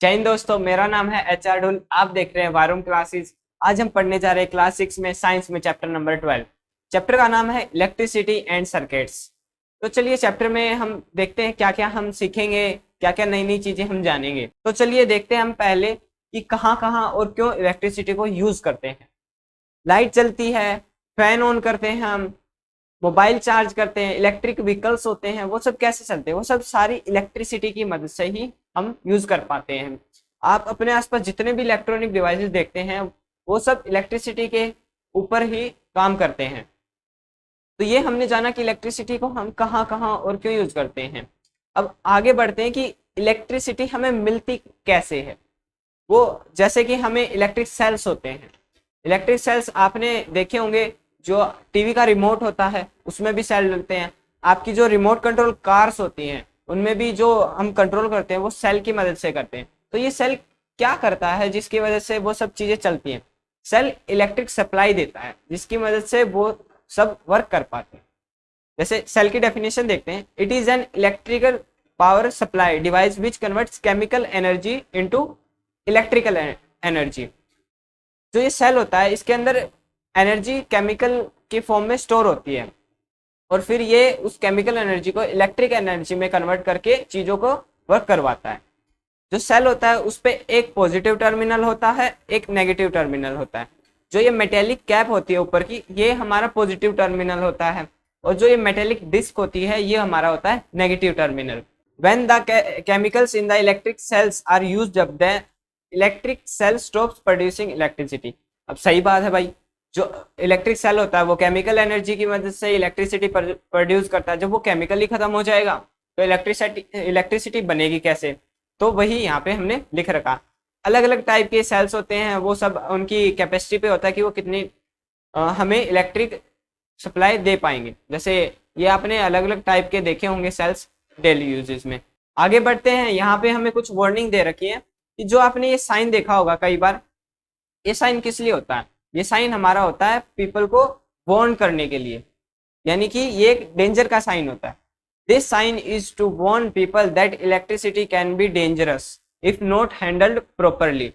जय हिंद दोस्तों, मेरा नाम है HR ढुल। आप देख रहे हैं वारूम क्लासेस। आज हम पढ़ने जा रहे हैं क्लास 6 में साइंस में चैप्टर नंबर 12। चैप्टर का नाम है इलेक्ट्रिसिटी एंड सर्किट्स। तो चलिए चैप्टर में हम देखते हैं क्या क्या हम सीखेंगे, क्या क्या नई नई चीजें हम जानेंगे। तो चलिए देखते हैं हम पहले कि कहाँ कहाँ और क्यों इलेक्ट्रिसिटी को यूज करते हैं। लाइट जलती है, फैन ऑन करते हैं हम, मोबाइल चार्ज करते हैं, इलेक्ट्रिक व्हीकल्स होते हैं, वो सब कैसे चलते हैं? वो सब सारी इलेक्ट्रिसिटी की मदद से ही हम यूज कर पाते हैं। आप अपने आसपास जितने भी इलेक्ट्रॉनिक डिवाइसेस देखते हैं वो सब इलेक्ट्रिसिटी के ऊपर ही काम करते हैं। तो ये हमने जाना कि इलेक्ट्रिसिटी को हम कहाँ कहाँ और क्यों यूज करते हैं। अब आगे बढ़ते हैं कि इलेक्ट्रिसिटी हमें मिलती कैसे है। वो जैसे कि हमें इलेक्ट्रिक सेल्स होते हैं। इलेक्ट्रिक सेल्स आपने देखे होंगे, जो टीवी का रिमोट होता है उसमें भी सेल डलते हैं। आपकी जो रिमोट कंट्रोल कार्स होती हैं उनमें भी जो हम कंट्रोल करते हैं वो सेल की मदद से करते हैं। तो ये सेल क्या करता है जिसकी वजह से वो सब चीजें चलती हैं? सेल इलेक्ट्रिक सप्लाई देता है जिसकी मदद से वो सब वर्क कर पाते हैं। जैसे सेल की डेफिनेशन देखते हैं, it is an electrical power supply device which converts chemical energy into electrical energy. जो ये सेल होता है इसके अंदर एनर्जी केमिकल के फॉर्म में स्टोर होती है और फिर ये उस केमिकल एनर्जी को इलेक्ट्रिक एनर्जी में कन्वर्ट करके चीजों को वर्क करवाता है। जो सेल होता है उस पे एक पॉजिटिव टर्मिनल होता है, एक नेगेटिव टर्मिनल होता है। जो ये मेटेलिक कैप होती है ऊपर की, ये हमारा पॉजिटिव टर्मिनल होता है और जो ये मेटेलिक डिस्क होती है ये हमारा होता है negative terminal. When the chemicals in the electric cells are used up, the electric cell stops producing electricity. अब सही बात है भाई, जो इलेक्ट्रिक सेल होता है वो केमिकल एनर्जी की मदद से इलेक्ट्रिसिटी प्रोड्यूस करता है। जब वो केमिकल ही खत्म हो जाएगा तो इलेक्ट्रिसिटी बनेगी कैसे? तो वही यहाँ पे हमने लिख रखा। अलग अलग टाइप के सेल्स होते हैं, वो सब उनकी कैपेसिटी पे होता है कि वो कितनी हमें इलेक्ट्रिक सप्लाई दे पाएंगे। जैसे ये आपने अलग अलग टाइप के देखे होंगे सेल्स डेली यूजेस में। आगे बढ़ते हैं, यहाँ पे हमें कुछ वार्निंग दे रखी है कि जो आपने ये साइन देखा होगा कई बार, ये साइन किस लिए होता है? ये साइन हमारा होता है पीपल को वार्न करने के लिए, यानी कि ये एक डेंजर का साइन होता है। This sign is to warn people that electricity can be dangerous if not handled properly.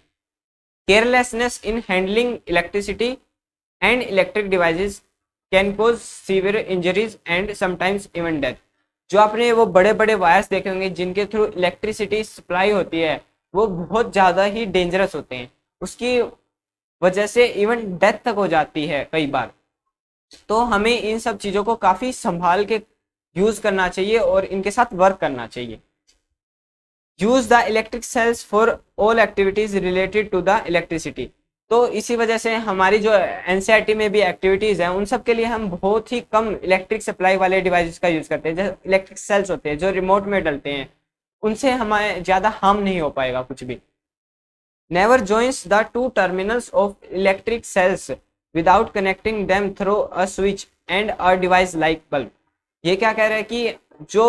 Carelessness in handling electricity and electric devices can cause severe injuries and sometimes even death. जो आपने वो बड़े बड़े wires देखे होंगे जिनके through electricity supply होती है वो बहुत ज्यादा ही डेंजरस होते हैं, उसकी वजह से इवन डेथ तक हो जाती है कई बार। तो हमें इन सब चीजों को काफी संभाल के यूज करना चाहिए और इनके साथ वर्क करना चाहिए। Use the electric cells for all activities related to the electricity. तो इसी वजह से हमारी जो एनसीईआरटी में भी एक्टिविटीज हैं उन सब के लिए हम बहुत ही कम इलेक्ट्रिक सप्लाई वाले डिवाइसेस का यूज करते हैं। जैसे इलेक्ट्रिक सेल्स होते हैं जो रिमोट में डलते हैं, उनसे हमें ज्यादा हार्म नहीं हो पाएगा कुछ भी। Never joins the two terminals of electric cells without connecting them through a switch and a device like bulb। ये क्या कह रहा है कि जो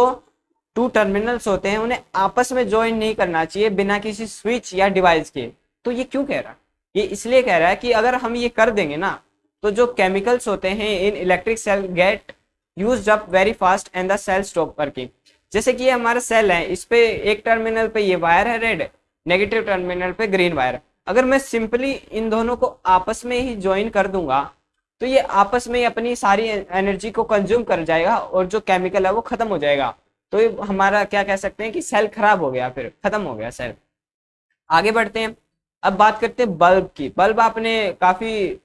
टू टर्मिनल्स होते हैं उन्हें आपस में ज्वाइन नहीं करना चाहिए बिना किसी स्विच या डिवाइस के। तो ये क्यों कह रहा है? ये इसलिए कह रहा है कि अगर हम ये कर देंगे ना तो जो केमिकल्स होते हैं in electric cell get used up very fast and the cell stop working. जैसे कि ये हमारा सेल है, इस पे एक टर्मिनल पे ये वायर है रेड, नेगेटिव टर्मिनल पे ग्रीन वायर। अगर मैं सिंपली इन दोनों को आपस में ही ज्वाइन कर दूंगा तो ये आपस में ही अपनी सारी एनर्जी को कंज्यूम कर जाएगा और जो केमिकल है वो खत्म हो जाएगा। तो ये हमारा क्या कह सकते हैं कि सेल खराब हो गया, फिर खत्म हो गया सेल। आगे बढ़ते हैं, अब बात करते हैं बल्ब की। बल्ब आपने काफी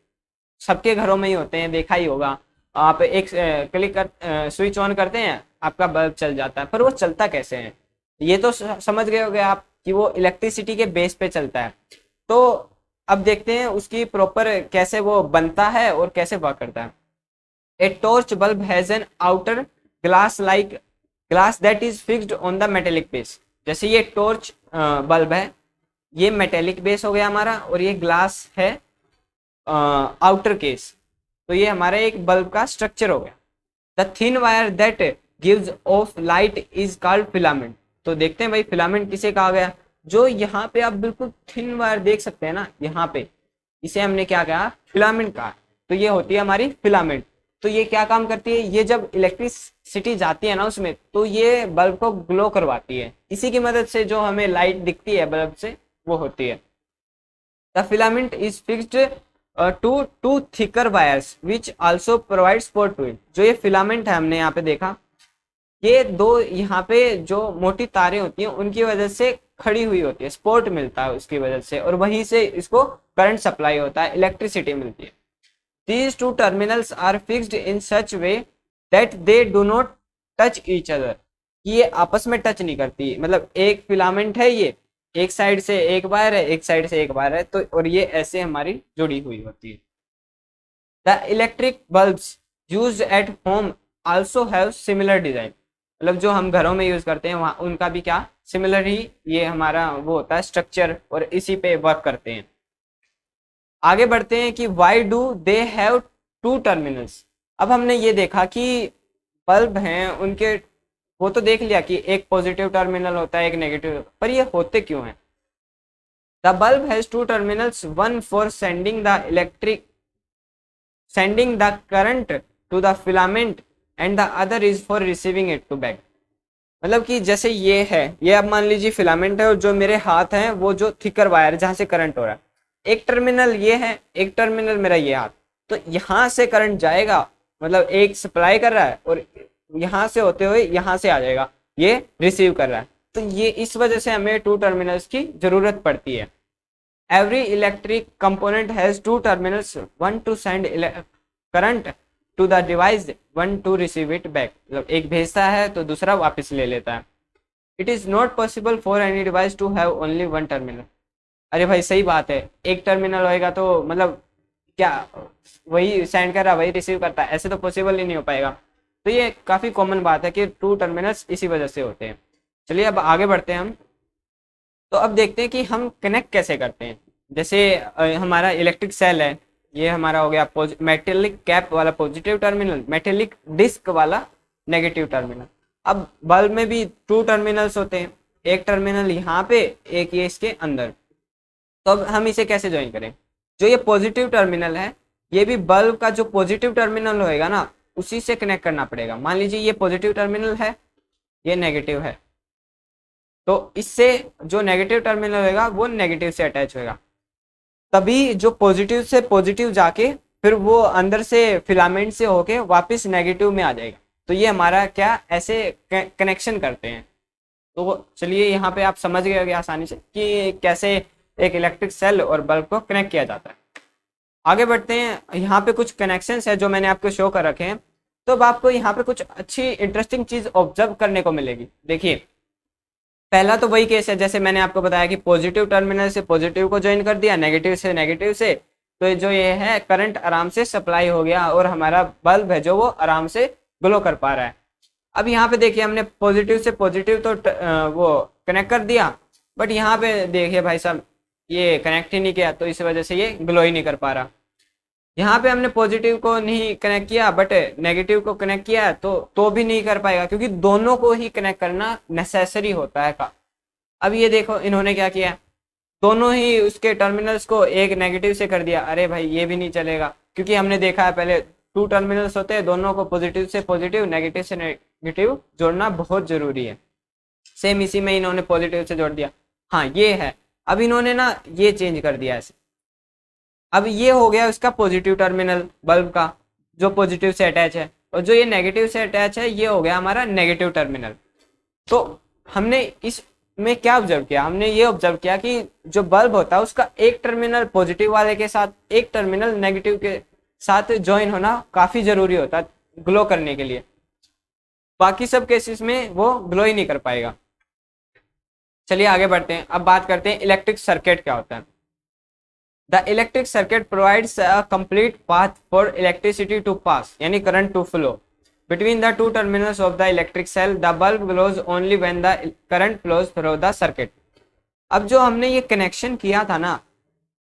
सबके घरों में ही होते हैं, देखा ही होगा। आप एक क्लिक कर स्विच ऑन करते हैं, आपका बल्ब चल जाता है। पर वो चलता कैसे है? ये तो समझ गए होंगे आप कि वो इलेक्ट्रिसिटी के बेस पे चलता है। तो अब देखते हैं उसकी प्रॉपर कैसे वो बनता है और कैसे वर्क करता है। A torch bulb has an outer glass like glass that is fixed on the metallic base. जैसे ये टॉर्च बल्ब है, ये मेटेलिक बेस हो गया हमारा और ये ग्लास है आउटर केस। तो ये हमारा एक बल्ब का स्ट्रक्चर हो गया। The thin wire that gives off light is called filament. तो देखते हैं भाई फिलामेंट किसे कहा गया? जो यहाँ पे आप बिल्कुल थिन वायर देख सकते हैं ना, यहाँ पे इसे हमने क्या कहा? फिलामेंट कहा। तो ये होती है हमारी फिलामेंट। तो ये क्या काम करती है, ये जब इलेक्ट्रिसिटी जाती है ना उसमें, तो ये बल्ब को ग्लो करवाती है। इसी की मदद से जो हमें लाइट दिखती है बल्ब से वो होती है। The filament is fixed to two thicker wires which also provide support to it. जो ये फिलामेंट है हमने यहाँ पे देखा, ये दो यहाँ पे जो मोटी तारें होती हैं उनकी वजह से खड़ी हुई होती है, सपोर्ट मिलता है उसकी वजह से, और वहीं से इसको करंट सप्लाई होता है, इलेक्ट्रिसिटी मिलती है। These two terminals are fixed in such way that they do not touch each other। ये आपस में टच नहीं करती, मतलब एक फिलामेंट है, ये एक साइड से एक वायर है, एक साइड से एक वायर है, तो और ये ऐसे हमारी जुड़ी हुई होती है। The electric bulbs used at home also have similar design. मतलब जो हम घरों में यूज करते हैं वहाँ उनका भी क्या सिमिलर ही ये हमारा वो होता है स्ट्रक्चर, और इसी पे वर्क करते हैं। आगे बढ़ते हैं कि why do they have two terminals. अब हमने ये देखा कि बल्ब हैं उनके, वो तो देख लिया कि एक पॉजिटिव टर्मिनल होता है एक नेगेटिव, पर ये होते क्यों हैं। The bulb has two terminals, one for sending the current to the filament and the other is for receiving it to back. मतलब कि जैसे ये है, ये अब मान लीजिए फिलामेंट है, और जो मेरे हाथ हैं वो जो थिकर वायर जहाँ से करंट हो रहा है, एक टर्मिनल ये है, एक टर्मिनल मेरा ये हाथ, तो यहाँ से करंट जाएगा, मतलब एक सप्लाई कर रहा है और यहाँ से होते हुए यहाँ से आ जाएगा, ये रिसीव कर रहा है। तो ये इस वजह से हमें टू टर्मिनल्स की जरूरत पड़ती है। Every electric component has two terminals, one to send current to the device, one to receive it back. मतलब एक भेजता है तो दूसरा वापस ले लेता है। It is not possible for any device to have only one terminal. अरे भाई सही बात है, एक टर्मिनल होएगा तो मतलब क्या वही सेंड कर रहा वही रिसीव करता है, ऐसे तो पॉसिबल ही नहीं हो पाएगा। तो ये काफ़ी कॉमन बात है कि टू टर्मिनल्स इसी वजह से होते हैं। चलिए अब आगे बढ़ते हैं हम। तो अब देखते हैं कि हम कनेक्ट कैसे करते हैं। जैसे हमारा इलेक्ट्रिक सेल है, ये हमारा हो गया मेटेलिक कैप वाला पॉजिटिव टर्मिनल, मेटेलिक डिस्क वाला नेगेटिव टर्मिनल। अब बल्ब में भी टू टर्मिनल्स होते हैं, एक टर्मिनल यहाँ पे, एक ये इसके अंदर। तो अब हम इसे कैसे ज्वाइन करें। जो ये पॉजिटिव टर्मिनल है, ये भी बल्ब का जो पॉजिटिव टर्मिनल होएगा ना उसी से कनेक्ट करना पड़ेगा। मान लीजिए ये पॉजिटिव टर्मिनल है, ये नेगेटिव है, तो इससे जो नेगेटिव टर्मिनल होएगा वो नेगेटिव से अटैच होएगा, तभी जो पॉजिटिव से पॉजिटिव जाके फिर वो अंदर से फिलामेंट से होके वापस नेगेटिव में आ जाएगा। तो ये हमारा क्या ऐसे कनेक्शन करते हैं। तो चलिए यहाँ पे आप समझ गए होंगे आसानी से कि कैसे एक इलेक्ट्रिक सेल और बल्ब को कनेक्ट किया जाता है। आगे बढ़ते हैं। यहाँ पे कुछ कनेक्शंस है जो मैंने आपको शो कर रखे हैं। तो अब आपको यहाँ पे कुछ अच्छी इंटरेस्टिंग चीज ऑब्जर्व करने को मिलेगी। देखिए पहला तो वही केस है जैसे मैंने आपको बताया कि पॉजिटिव टर्मिनल से पॉजिटिव को ज्वाइन कर दिया, नेगेटिव से नेगेटिव से, तो जो ये है करंट आराम से सप्लाई हो गया और हमारा बल्ब है जो वो आराम से ग्लो कर पा रहा है। अब यहाँ पे देखिए हमने पॉजिटिव से पॉजिटिव तो वो कनेक्ट कर दिया, बट यहाँ पे देखिए भाई साहब ये कनेक्ट ही नहीं किया, तो इस वजह से ये ग्लो ही नहीं कर पा रहा। यहाँ पे हमने पॉजिटिव को नहीं कनेक्ट किया बट नेगेटिव को कनेक्ट किया तो भी नहीं कर पाएगा, क्योंकि दोनों को ही कनेक्ट करना नेसेसरी होता है का। अब ये देखो इन्होंने क्या किया, दोनों ही उसके टर्मिनल्स को एक नेगेटिव से कर दिया। अरे भाई ये भी नहीं चलेगा, क्योंकि हमने देखा है पहले टू टर्मिनल्स होते हैं, दोनों को पॉजिटिव से पॉजिटिव नेगेटिव से नेगेटिव जोड़ना बहुत जरूरी है। सेम इसी में इन्होंने पॉजिटिव से जोड़ दिया। हाँ ये है, अब इन्होंने ना ये चेंज कर दिया ऐसे। अब ये हो गया उसका पॉजिटिव टर्मिनल बल्ब का जो पॉजिटिव से अटैच है, और जो ये नेगेटिव से अटैच है ये हो गया हमारा नेगेटिव टर्मिनल। तो हमने इसमें क्या ऑब्जर्व किया, हमने ये ऑब्जर्व किया कि जो बल्ब होता है उसका एक टर्मिनल पॉजिटिव वाले के साथ एक टर्मिनल नेगेटिव के साथ ज्वाइन होना काफी जरूरी होता है ग्लो करने के लिए। बाकी सब केसेस में वो ग्लो ही नहीं कर पाएगा। चलिए आगे बढ़ते हैं। अब बात करते हैं इलेक्ट्रिक सर्किट क्या होता है। The electric circuit provides a complete path for electricity to pass, यानी current to flow between the two terminals of the electric cell. The bulb glows only when the current flows through the circuit. अब जो हमने ये connection किया था ना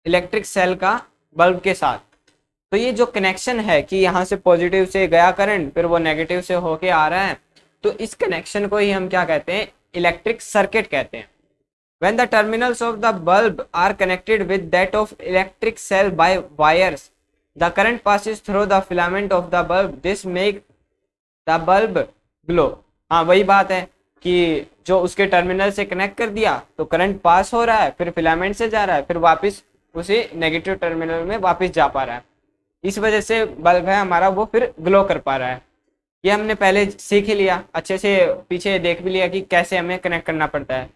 electric cell का bulb के साथ, तो ये जो कनेक्शन है कि यहाँ से पॉजिटिव से गया करंट फिर वो नेगेटिव से होके आ रहा है, तो इस कनेक्शन को ही हम क्या कहते हैं, इलेक्ट्रिक सर्किट कहते हैं। When the terminals of the bulb are connected with that of electric cell by wires, the current passes through the filament of the bulb, this make the bulb glow. हाँ वही बात है कि जो उसके terminal से कनेक्ट कर दिया तो करंट पास हो रहा है, फिर फिलामेंट से जा रहा है, फिर वापस उसी नेगेटिव टर्मिनल में वापस जा पा रहा है, इस वजह से बल्ब है हमारा वो फिर ग्लो कर पा रहा है। ये हमने पहले सीख ही लिया, अच्छे से पीछे देख भी लिया कि कैसे हमें कनेक्ट करना पड़ता है।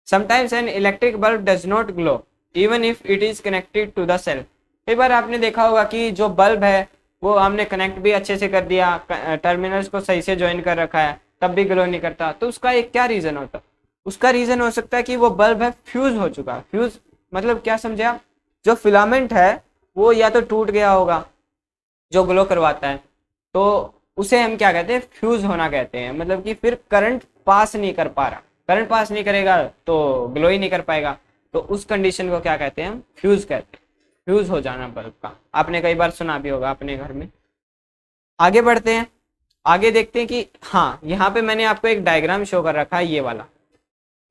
Sometimes an electric bulb does not glow even if it is connected to the cell. कई बार आपने देखा होगा कि जो बल्ब है वो हमने कनेक्ट भी अच्छे से कर दिया, टर्मिनल्स को सही से ज्वाइन कर रखा है, तब भी ग्लो नहीं करता, तो उसका एक क्या रीजन होता? उसका रीजन हो सकता है कि वो बल्ब है फ्यूज हो चुका। फ्यूज मतलब क्या समझे आप? जो फिलामेंट है वो या तो टूट गया होगा जो ग्लो करवाता है, तो उसे हम क्या कहते हैं? फ्यूज होना कहते हैं। मतलब कि फिर करंट पास नहीं कर पा रहा, करंट पास नहीं करेगा तो ग्लो ही नहीं कर पाएगा, तो उस कंडीशन को क्या कहते हैं? हम फ्यूज कहते हैं। फ्यूज हो जाना बल्ब का, आपने कई बार सुना भी होगा अपने घर में। आगे बढ़ते हैं, आगे देखते हैं कि हाँ यहाँ पे मैंने आपको एक डायग्राम शो कर रखा है, ये वाला।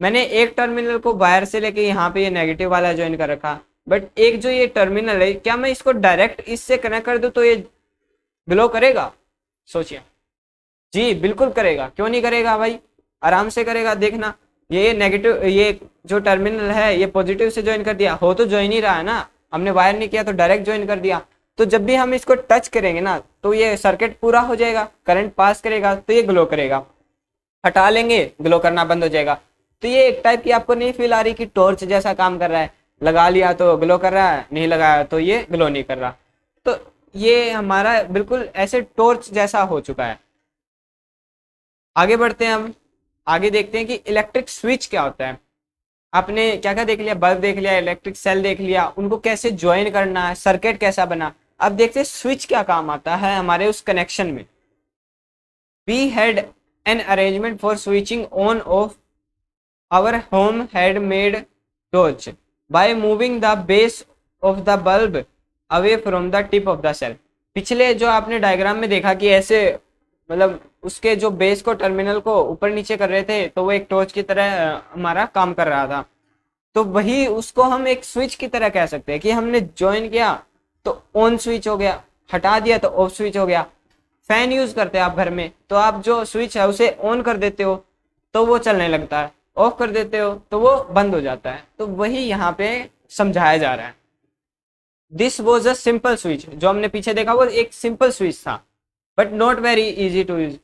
मैंने एक टर्मिनल को वायर से लेके यहाँ पे ये नेगेटिव वाला ज्वाइन कर रखा, बट एक जो ये टर्मिनल है, क्या मैं इसको डायरेक्ट इससे कनेक्ट कर दूं तो ये ग्लो करेगा? सोचिए। जी बिल्कुल करेगा, क्यों नहीं करेगा भाई? आराम से करेगा, देखना। ये नेगेटिव, ये जो टर्मिनल है ये पॉजिटिव से ज्वाइन कर दिया, हो तो ज्वाइन ही रहा है ना, हमने वायर नहीं किया तो डायरेक्ट ज्वाइन कर दिया। तो जब भी हम इसको टच करेंगे ना तो ये सर्किट पूरा हो जाएगा, करंट पास करेगा तो ये ग्लो करेगा, हटा लेंगे ग्लो करना बंद हो जाएगा। तो ये एक टाइप की आपको नहीं फील आ रही कि टॉर्च जैसा काम कर रहा है? लगा लिया तो ग्लो कर रहा है, नहीं लगाया तो ये ग्लो नहीं कर रहा। तो ये हमारा बिल्कुल ऐसे टॉर्च जैसा हो चुका है। आगे बढ़ते हैं, हम आगे देखते हैं कि इलेक्ट्रिक स्विच क्या होता है। आपने क्या क्या देख लिया? बल्ब देख लिया, इलेक्ट्रिक सेल देख लिया, उनको कैसे ज्वाइन करना है, सर्किट कैसा बना। अब देखते हैं स्विच क्या काम आता है हमारे उस कनेक्शन में। We had an arrangement for switching on off our home had made torch by moving the base of the bulb away from the tip of the cell. पिछले जो आपने डायग्राम में देखा कि ऐसे मतलब उसके जो बेस को, टर्मिनल को ऊपर नीचे कर रहे थे तो वो एक टॉर्च की तरह हमारा काम कर रहा था। तो वही उसको हम एक स्विच की तरह कह सकते हैं कि हमने ज्वाइन किया तो ऑन स्विच हो गया, हटा दिया तो ऑफ स्विच हो गया। फैन यूज करते हैं आप घर में, तो आप जो स्विच है उसे ऑन कर देते हो तो वो चलने लगता है, ऑफ कर देते हो तो वो बंद हो जाता है। तो वही यहाँ पे समझाया जा रहा है। This was a simple switch, जो हमने पीछे देखा वो एक सिंपल स्विच था, but not very easy to use.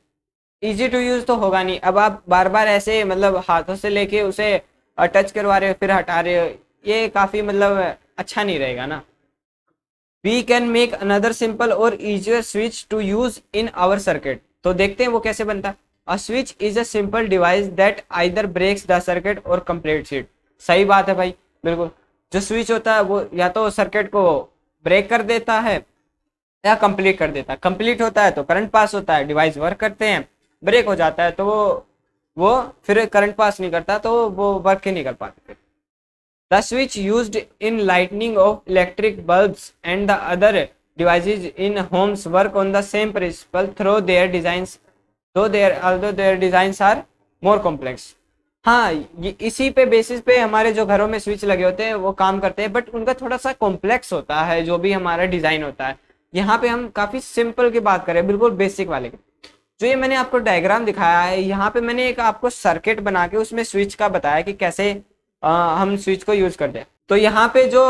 Easy to use तो होगा नहीं, अब आप बार बार ऐसे मतलब हाथों से लेके उसे टच करवा रहे हो फिर हटा रहे हो, ये काफी मतलब अच्छा नहीं रहेगा ना। We can make another simple और easier switch to use in our circuit. तो देखते हैं वो कैसे बनता है। A switch is a simple device that either breaks the circuit और कंप्लीट्स इट। सही बात है भाई, बिल्कुल। जो स्विच होता है वो या तो सर्किट को ब्रेक कर देता है या कंप्लीट कर देता है। कंप्लीट होता है तो करंट पास होता है, डिवाइस वर्क करते हैं। ब्रेक हो जाता है तो वो फिर करंट पास नहीं करता, तो वो वर्क ही नहीं कर पाते। The switch used in lightning of electric bulbs and the other devices in homes work on the same principle through their designs, although their designs are more complex। हाँ, ये इसी पे बेसिस पे हमारे जो घरों में स्विच लगे होते हैं वो काम करते हैं, बट उनका थोड़ा सा कॉम्प्लेक्स होता है जो भी हमारा डिजाइन होता है। यहाँ पे हम काफी सिंपल की बात करें, बिल्कुल बेसिक वाले की। जो ये मैंने आपको डायग्राम दिखाया है, यहाँ पे मैंने एक आपको सर्किट बना के उसमें स्विच का बताया कि कैसे हम स्विच को यूज करते हैं। तो यहाँ पे जो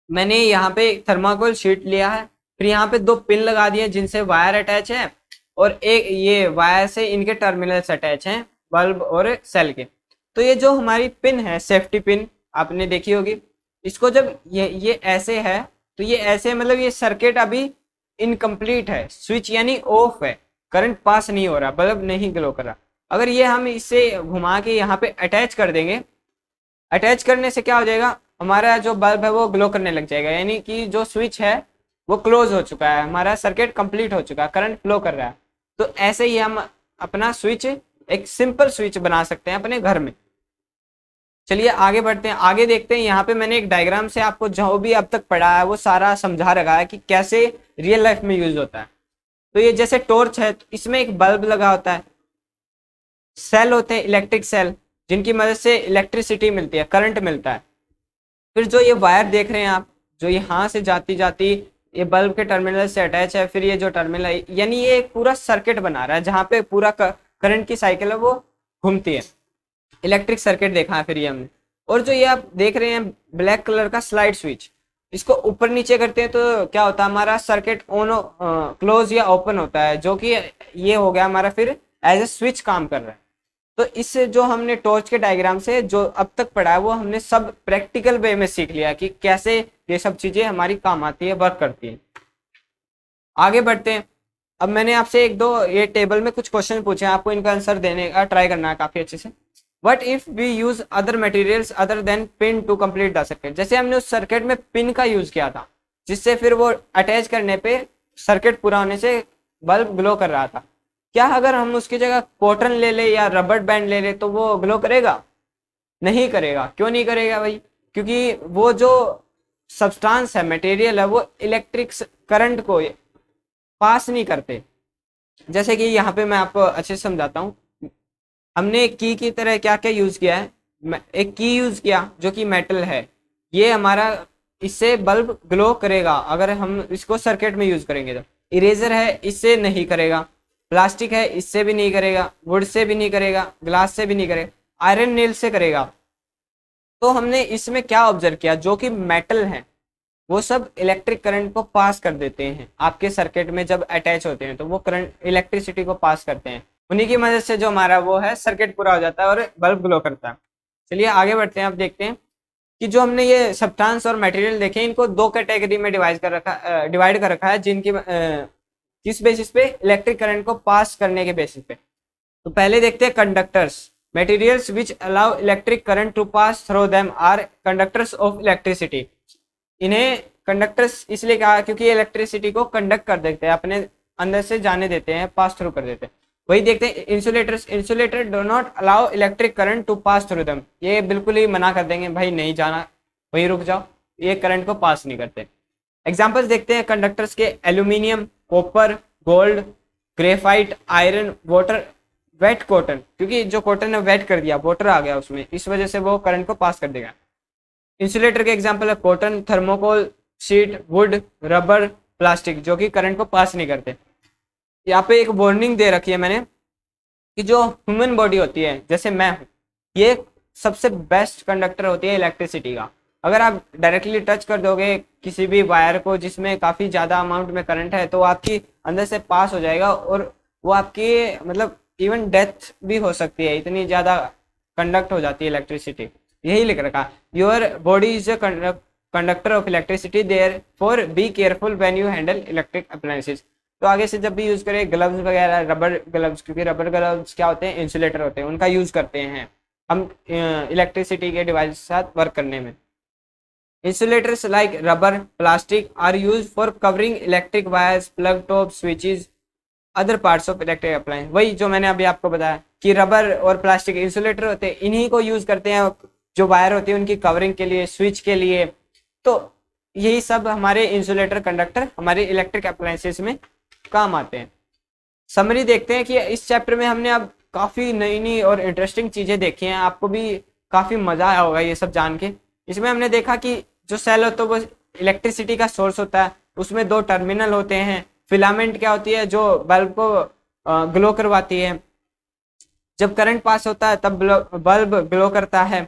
मैंने यहाँ पे थर्माकोल शीट लिया है, फिर यहाँ पे दो पिन लगा दिए जिनसे वायर अटैच है, और एक ये वायर से इनके टर्मिनल्स अटैच हैं बल्ब और सेल के। तो ये जो हमारी पिन है, सेफ्टी पिन आपने देखी होगी, इसको जब ये ऐसे है तो ये ऐसे मतलब ये सर्किट अभी इनकम्प्लीट है, स्विच यानी ऑफ है, करंट पास नहीं हो रहा, बल्ब नहीं ग्लो कर रहा। अगर ये हम इसे घुमा के यहाँ पे अटैच कर देंगे, अटैच करने से क्या हो जाएगा, हमारा जो बल्ब है वो ग्लो करने लग जाएगा, यानी कि जो स्विच है वो क्लोज हो चुका है, हमारा सर्किट कंप्लीट हो चुका है, करंट फ्लो कर रहा है। तो ऐसे ही हम अपना स्विच एक सिंपल स्विच बना सकते हैं अपने घर में। चलिए आगे बढ़ते हैं, आगे देखते हैं। यहाँ पे मैंने एक डायग्राम से आपको जो भी अब तक पढ़ा है वो सारा समझा रखा है कि कैसे रियल लाइफ में यूज होता है। तो ये जैसे टॉर्च है, तो इसमें एक बल्ब लगा होता है, सेल होते हैं इलेक्ट्रिक सेल, जिनकी मदद से इलेक्ट्रिसिटी मिलती है, करंट मिलता है। फिर जो ये वायर देख रहे हैं आप, जो यहाँ से जाती जाती ये बल्ब के टर्मिनल से अटैच है, फिर ये जो टर्मिनल है, यानी ये एक पूरा सर्किट बना रहा है जहाँ पे पूरा करंट की साइकिल है वो घूमती है। इलेक्ट्रिक सर्किट देखा है फिर ये हमने। और जो ये आप देख रहे हैं ब्लैक कलर का स्लाइड स्विच, इसको ऊपर नीचे करते हैं तो क्या होता है, हमारा सर्किट ऑन क्लोज या ओपन होता है, जो कि ये हो गया हमारा फिर एज ए स्विच काम कर रहा है। तो इससे जो हमने टॉर्च के डायग्राम से जो अब तक पढ़ा है वो हमने सब प्रैक्टिकल वे में सीख लिया कि कैसे ये सब चीजें हमारी काम आती है, वर्क करती है। आगे बढ़ते हैं। अब मैंने आपसे एक दो ये टेबल में कुछ क्वेश्चन पूछे हैं, आपको इनका आंसर देने का ट्राई करना है काफी अच्छे से। What if we use other materials other than pin to complete the circuit? जैसे हमने उस सर्किट में पिन का यूज किया था, जिससे फिर वो अटैच करने पे सर्किट पूरा होने से बल्ब ग्लो कर रहा था। क्या अगर हम उसकी जगह कॉटन ले ले या रबर बैंड ले ले तो वो ग्लो करेगा? नहीं करेगा। क्यों नहीं करेगा भाई? क्योंकि वो जो सब्सटेंस है, मटेरियल है, वो इलेक्ट्रिक करंट को पास नहीं करते। जैसे कि यहाँ पे मैं आपको अच्छे से समझाता हूँ। हमने एक की तरह क्या क्या यूज किया है, एक की यूज किया जो कि मेटल है, ये हमारा इससे बल्ब ग्लो करेगा अगर हम इसको सर्किट में यूज करेंगे तो। इरेजर है, इससे नहीं करेगा। प्लास्टिक है, इससे भी नहीं करेगा। वुड से भी नहीं करेगा। ग्लास से भी नहीं करेगा। आयरन नेल से करेगा। तो हमने इसमें क्या ऑब्जर्व किया, जो कि मेटल है वो सब इलेक्ट्रिक करंट को पास कर देते हैं। आपके सर्किट में जब अटैच होते हैं तो वो करंट इलेक्ट्रिसिटी को पास करते हैं। उन्हीं की मदद से जो हमारा वो है सर्किट पूरा हो जाता है और बल्ब ग्लो करता है। चलिए आगे बढ़ते हैं। अब देखते हैं कि जो हमने ये सब्सटेंस और मटेरियल देखे, इनको दो कैटेगरी में डिवाइड कर रखा है, जिनकी किस बेसिस पे, इलेक्ट्रिक करंट को पास करने के बेसिस पे। तो पहले देखते हैं conductors. Materials which allow electric current to pass through them are conductors of electricity. इन्हें कंडक्टर्स इसलिए कहा क्योंकि इलेक्ट्रिसिटी को कंडक्ट कर देते हैं, अपने अंदर से जाने देते हैं, पास थ्रू कर देते हैं। वही देखते हैं insulators. Insulator do not allow electric current to pass through them. ये बिल्कुल ही मना कर देंगे, भाई नहीं जाना, वही रुक जाओ, ये करंट को पास नहीं करते। एग्जांपल्स देखते हैं कंडक्टर्स के। Aluminium, copper, gold, graphite, iron, water, wet cotton, क्योंकि जो कॉटन है वेट कर दिया, वाटर आ गया उसमें, इस वजह से वो करंट को पास कर देगा। इंसुलेटर के एग्जाम्पल है cotton, thermocol, sheet, would, rubber, plastic, जो कि करंट को पास नहीं करते। यहाँ पे एक वार्निंग दे रखी है मैंने कि जो ह्यूमन बॉडी होती है, जैसे मैं हूँ, ये सबसे बेस्ट कंडक्टर होती है इलेक्ट्रिसिटी का। अगर आप डायरेक्टली टच कर दोगे किसी भी वायर को जिसमें काफ़ी ज़्यादा अमाउंट में करंट है, तो आपकी अंदर से पास हो जाएगा और वो आपकी मतलब इवन डेथ भी हो सकती है, इतनी ज़्यादा कंडक्ट हो जाती है इलेक्ट्रिसिटी। यही लिख रखा, your body is a conductor of electricity, therefore be careful when you handle electric appliances. तो आगे से जब भी यूज़ करें ग्लव्स वगैरह, रबर ग्लव्स, क्योंकि रबर ग्लव्स क्या होते हैं, इंसुलेटर होते हैं, उनका यूज़ करते हैं हम इलेक्ट्रिसिटी के डिवाइस के साथ वर्क करने में। Insulators like rubber, plastic are used for covering electric wires, plug tops, switches, other parts of electric appliance। वही जो मैंने अभी आपको बताया कि रबर और प्लास्टिक इंसुलेटर होते हैं, इन्हीं को यूज करते हैं जो वायर होती है उनकी कवरिंग के लिए, स्विच के लिए। तो यही सब हमारे इंसुलेटर कंडक्टर हमारे इलेक्ट्रिक अप्लायंसेस में काम आते हैं। समरी देखते हैं कि इस चैप्टर में हमने अब काफ़ी नई नई और इंटरेस्टिंग चीज़ें देखी हैं, आपको भी काफ़ी मज़ा आया होगा ये सब जान के। इसमें हमने देखा कि जो सेल होता है वो इलेक्ट्रिसिटी का सोर्स होता है, उसमें दो टर्मिनल होते हैं। फिलामेंट क्या होती है, जो बल्ब को ग्लो करवाती है। जब करंट पास होता है तब बल्ब ग्लो करता है।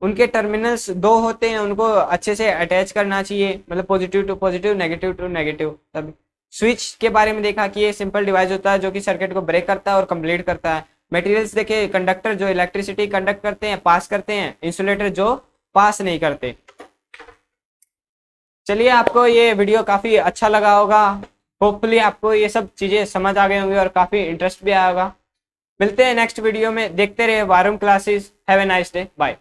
उनके टर्मिनल्स दो होते हैं, उनको अच्छे से अटैच करना चाहिए, मतलब positive to positive, negative to negative. तब स्विच के बारे में देखा कि ये सिंपल डिवाइस होता है जो कि सर्किट को ब्रेक करता है और कंप्लीट करता है। मटेरियल्स देखे, कंडक्टर जो इलेक्ट्रिसिटी कंडक्ट करते हैं, पास करते हैं, इंसुलेटर जो पास नहीं करते। चलिए, आपको ये वीडियो काफ़ी अच्छा लगा होगा, होपफुली आपको ये सब चीज़ें समझ आ गई होंगी और काफ़ी इंटरेस्ट भी आया होगा। मिलते हैं नेक्स्ट वीडियो में, देखते रहे वारूम classes. Have a nice day, bye.